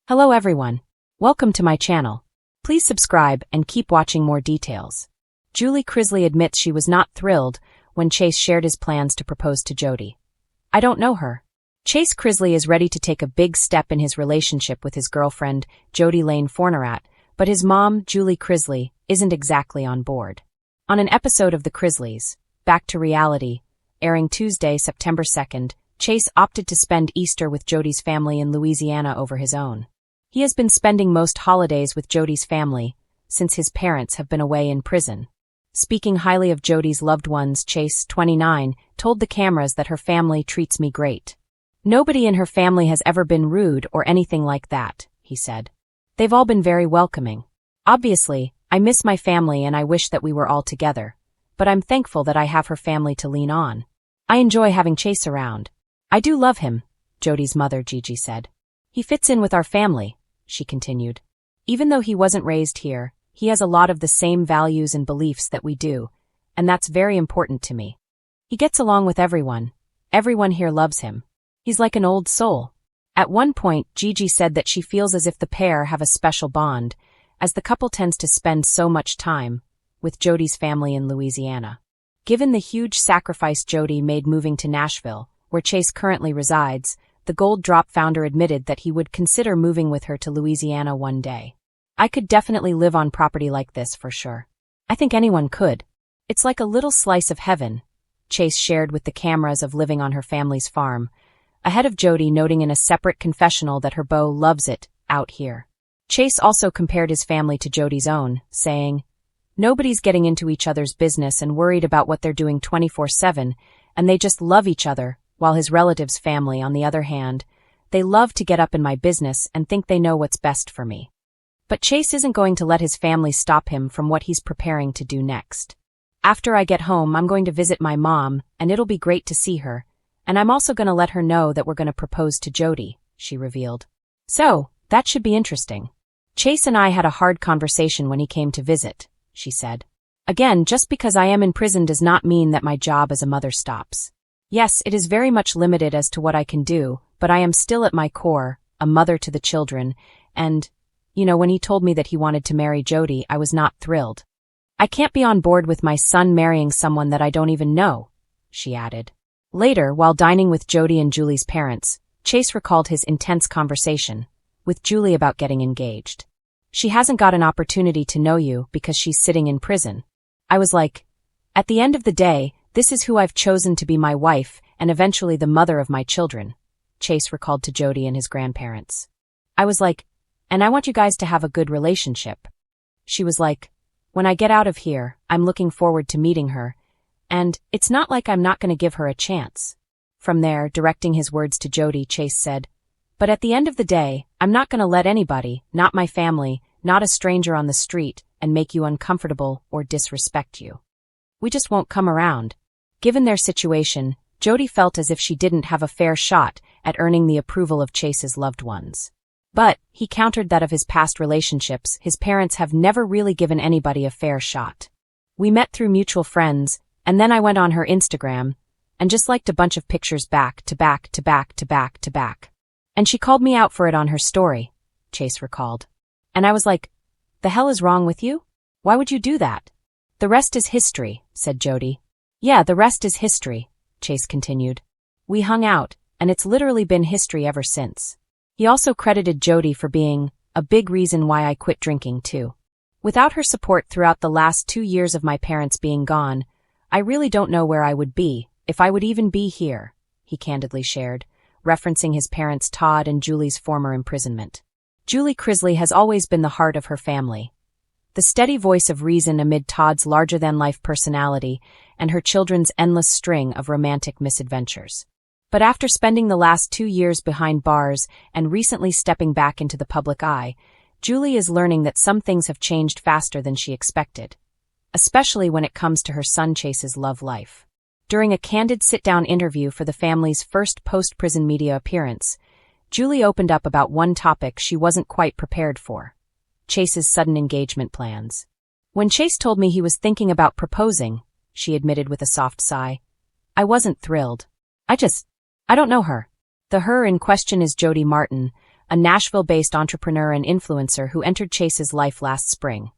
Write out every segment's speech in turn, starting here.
Hello everyone. Welcome to my channel. Please subscribe and keep watching more details. Julie Chrisley admits she was not thrilled when Chase shared his plans to propose to Jodi. I don't know her. Chase Chrisley is ready to take a big step in his relationship with his girlfriend, Jodi Lane Fornerat, but his mom, Julie Chrisley, isn't exactly on board. On an episode of The Chrisleys, Back to Reality, airing Tuesday, September 2nd, Chase opted to spend Easter with Jodi's family in Louisiana over his own. He has been spending most holidays with Jodi's family since his parents have been away in prison. Speaking highly of Jodi's loved ones, Chase, 29, told the cameras that her family treats me great. Nobody in her family has ever been rude or anything like that, he said. They've all been very welcoming. Obviously, I miss my family and I wish that we were all together, but I'm thankful that I have her family to lean on. I enjoy having Chase around. I do love him, Jodi's mother Gigi said. He fits in with our family, she continued. Even though he wasn't raised here, he has a lot of the same values and beliefs that we do, and that's very important to me. He gets along with everyone. Everyone here loves him. He's like an old soul. At one point, Gigi said that she feels as if the pair have a special bond, as the couple tends to spend so much time with Jodi's family in Louisiana. Given the huge sacrifice Jodi made moving to Nashville, where Chase currently resides, the Gold Drop founder admitted that he would consider moving with her to Louisiana one day. I could definitely live on property like this for sure. I think anyone could. It's like a little slice of heaven, Chase shared with the cameras of living on her family's farm, ahead of Jodi noting in a separate confessional that her beau loves it out here. Chase also compared his family to Jodi's own, saying, "Nobody's getting into each other's business and worried about what they're doing 24/7, and they just love each other, while his relatives' family, on the other hand, they love to get up in my business and think they know what's best for me." But Chase isn't going to let his family stop him from what he's preparing to do next. "After I get home, I'm going to visit my mom, and it'll be great to see her, and I'm also going to let her know that we're going to propose to Jodi," she revealed. "So, that should be interesting. Chase and I had a hard conversation when he came to visit," she said. "Again, just because I am in prison does not mean that my job as a mother stops. Yes, it is very much limited as to what I can do, but I am still at my core a mother to the children, and, when he told me that he wanted to marry Jodi, I was not thrilled. I can't be on board with my son marrying someone that I don't even know," she added. Later, while dining with Jodi and Julie's parents, Chase recalled his intense conversation with Julie about getting engaged. "She hasn't got an opportunity to know you because she's sitting in prison. I was like, at the end of the day, this is who I've chosen to be my wife and eventually the mother of my children," Chase recalled to Jodi and his grandparents. "I was like, and I want you guys to have a good relationship." She was like, "When I get out of here, I'm looking forward to meeting her, and it's not like I'm not going to give her a chance." From there, directing his words to Jodi, Chase said, "But at the end of the day, I'm not going to let anybody, not my family, not a stranger on the street, and make you uncomfortable or disrespect you. We just won't come around." Given their situation, Jodi felt as if she didn't have a fair shot at earning the approval of Chase's loved ones. But, he countered that of his past relationships, his parents have never really given anybody a fair shot. "We met through mutual friends, and then I went on her Instagram, and just liked a bunch of pictures back to back to back to back to back. And she called me out for it on her story," Chase recalled. "And I was like, the hell is wrong with you? Why would you do that?" "The rest is history," said Jodi. "Yeah, the rest is history," Chase continued. "We hung out, and it's literally been history ever since." He also credited Jodi for being a big reason why I quit drinking too. "Without her support throughout the last 2 years of my parents being gone, I really don't know where I would be, if I would even be here," he candidly shared, referencing his parents Todd and Julie's former imprisonment. Julie Chrisley has always been the heart of her family, the steady voice of reason amid Todd's larger-than-life personality and her children's endless string of romantic misadventures. But after spending the last 2 years behind bars and recently stepping back into the public eye, Julie is learning that some things have changed faster than she expected, especially when it comes to her son Chase's love life. During a candid sit-down interview for the family's first post-prison media appearance, Julie opened up about one topic she wasn't quite prepared for: Chase's sudden engagement plans. "When Chase told me he was thinking about proposing," she admitted with a soft sigh, "I wasn't thrilled. I don't know her." The her in question is Jodi Martin, a Nashville-based entrepreneur and influencer who entered Chase's life last spring,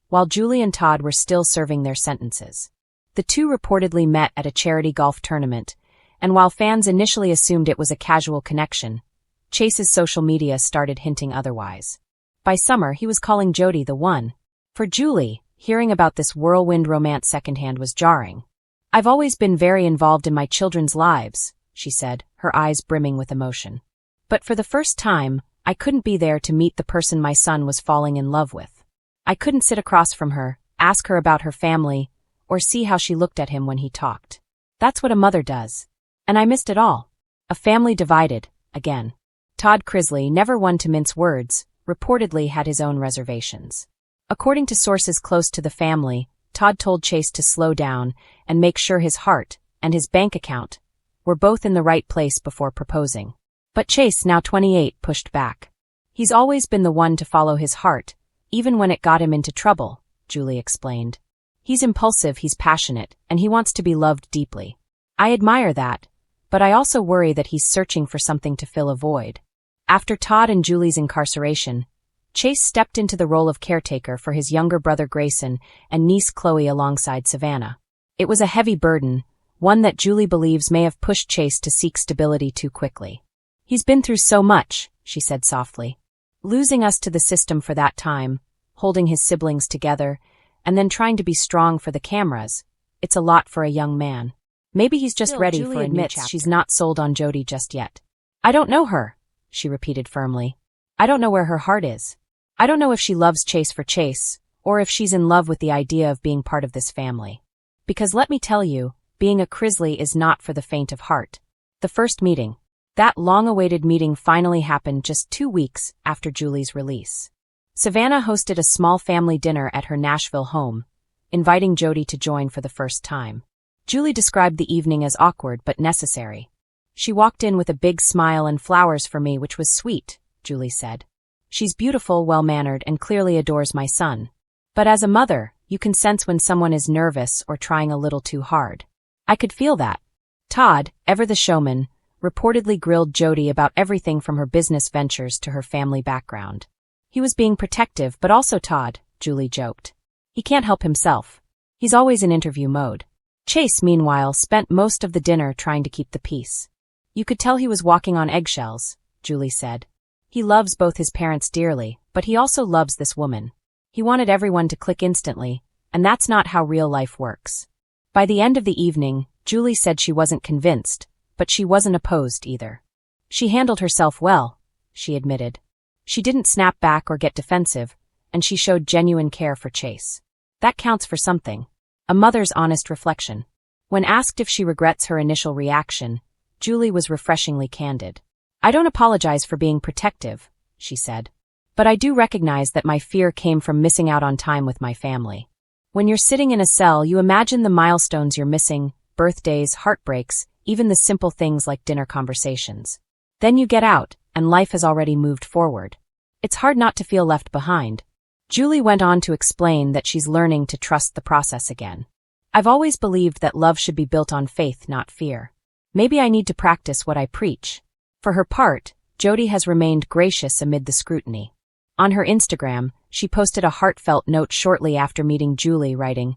while Julie and Todd were still serving their sentences. The two reportedly met at a charity golf tournament, and while fans initially assumed it was a casual connection, Chase's social media started hinting otherwise. By summer, he was calling Jodi the one. For Julie, hearing about this whirlwind romance secondhand was jarring. "I've always been very involved in my children's lives," she said, her eyes brimming with emotion. "But for the first time, I couldn't be there to meet the person my son was falling in love with. I couldn't sit across from her, ask her about her family, or see how she looked at him when he talked. That's what a mother does. And I missed it all. A family divided, again." Todd Chrisley, never one to mince words, reportedly had his own reservations. According to sources close to the family, Todd told Chase to slow down and make sure his heart and his bank account were both in the right place before proposing. But Chase, now 28, pushed back. "He's always been the one to follow his heart, even when it got him into trouble," Julie explained. "He's impulsive, he's passionate, and he wants to be loved deeply. I admire that, but I also worry that he's searching for something to fill a void." After Todd and Julie's incarceration, Chase stepped into the role of caretaker for his younger brother Grayson and niece Chloe alongside Savannah. It was a heavy burden, one that Julie believes may have pushed Chase to seek stability too quickly. "He's been through so much," she said softly. "Losing us to the system for that time, holding his siblings together, and then trying to be strong for the cameras. It's a lot for a young man. Maybe he's just ready for a new chapter." Julie admits she's not sold on Jodi just yet. "I don't know her," she repeated firmly. "I don't know where her heart is. I don't know if she loves Chase for Chase, or if she's in love with the idea of being part of this family. Because let me tell you, being a Chrisley is not for the faint of heart." The first meeting. That long-awaited meeting finally happened just 2 weeks after Julie's release. Savannah hosted a small family dinner at her Nashville home, inviting Jodi to join for the first time. Julie described the evening as awkward but necessary. "She walked in with a big smile and flowers for me, which was sweet," Julie said. "She's beautiful, well-mannered, and clearly adores my son. But as a mother, you can sense when someone is nervous or trying a little too hard. I could feel that." Todd, ever the showman, reportedly grilled Jodi about everything from her business ventures to her family background. "He was being protective, but also Todd," Julie joked. "He can't help himself. He's always in interview mode." Chase, meanwhile, spent most of the dinner trying to keep the peace. "You could tell he was walking on eggshells," Julie said. "He loves both his parents dearly, but he also loves this woman. He wanted everyone to click instantly, and that's not how real life works." By the end of the evening, Julie said she wasn't convinced, but she wasn't opposed either. "She handled herself well," she admitted. "She didn't snap back or get defensive, and she showed genuine care for Chase. That counts for something." A mother's honest reflection. When asked if she regrets her initial reaction, Julie was refreshingly candid. "I don't apologize for being protective," she said. "But I do recognize that my fear came from missing out on time with my family. When you're sitting in a cell, you imagine the milestones you're missing, birthdays, heartbreaks, even the simple things like dinner conversations. Then you get out, and life has already moved forward. It's hard not to feel left behind." Julie went on to explain that she's learning to trust the process again. "I've always believed that love should be built on faith, not fear. Maybe I need to practice what I preach." For her part, Jodi has remained gracious amid the scrutiny. On her Instagram, she posted a heartfelt note shortly after meeting Julie, writing,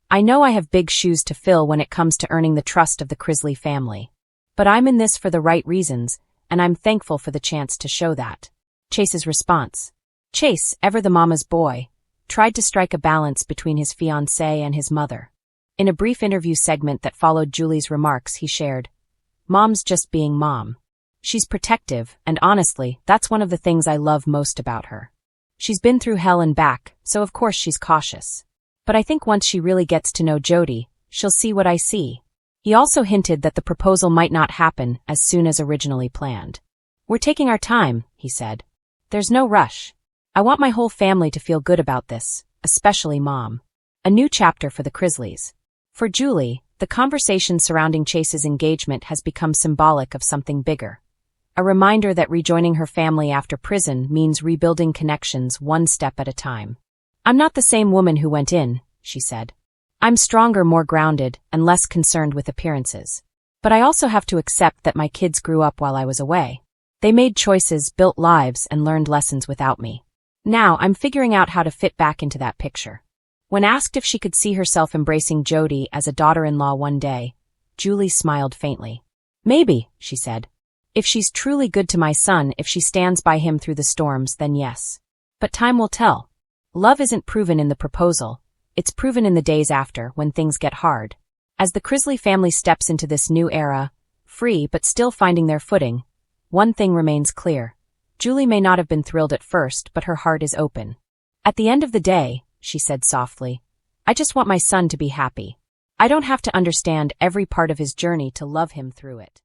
"I know I have big shoes to fill when it comes to earning the trust of the Chrisley family. But I'm in this for the right reasons, and I'm thankful for the chance to show that." Chase's response. Chase, ever the mama's boy, tried to strike a balance between his fiancée and his mother. In a brief interview segment that followed Julie's remarks, he shared, "Mom's just being mom. She's protective, and honestly, that's one of the things I love most about her. She's been through hell and back, so of course she's cautious. But I think once she really gets to know Jodi, she'll see what I see." He also hinted that the proposal might not happen as soon as originally planned. "We're taking our time," he said. "There's no rush. I want my whole family to feel good about this, especially Mom." A new chapter for the Chrisleys. For Julie, the conversation surrounding Chase's engagement has become symbolic of something bigger. A reminder that rejoining her family after prison means rebuilding connections one step at a time. "I'm not the same woman who went in," she said. "I'm stronger, more grounded, and less concerned with appearances. But I also have to accept that my kids grew up while I was away. They made choices, built lives, and learned lessons without me. Now, I'm figuring out how to fit back into that picture. When asked if she could see herself embracing Jodi as a daughter-in-law one day, Julie smiled faintly. Maybe, she said. If she's truly good to my son, if she stands by him through the storms, then yes. But time will tell. Love isn't proven in the proposal. It's proven in the days after, when things get hard. As the Chrisley family steps into this new era, free but still finding their footing, one thing remains clear. Julie may not have been thrilled at first, but her heart is open. At the end of the day, she said softly, I just want my son to be happy. I don't have to understand every part of his journey to love him through it.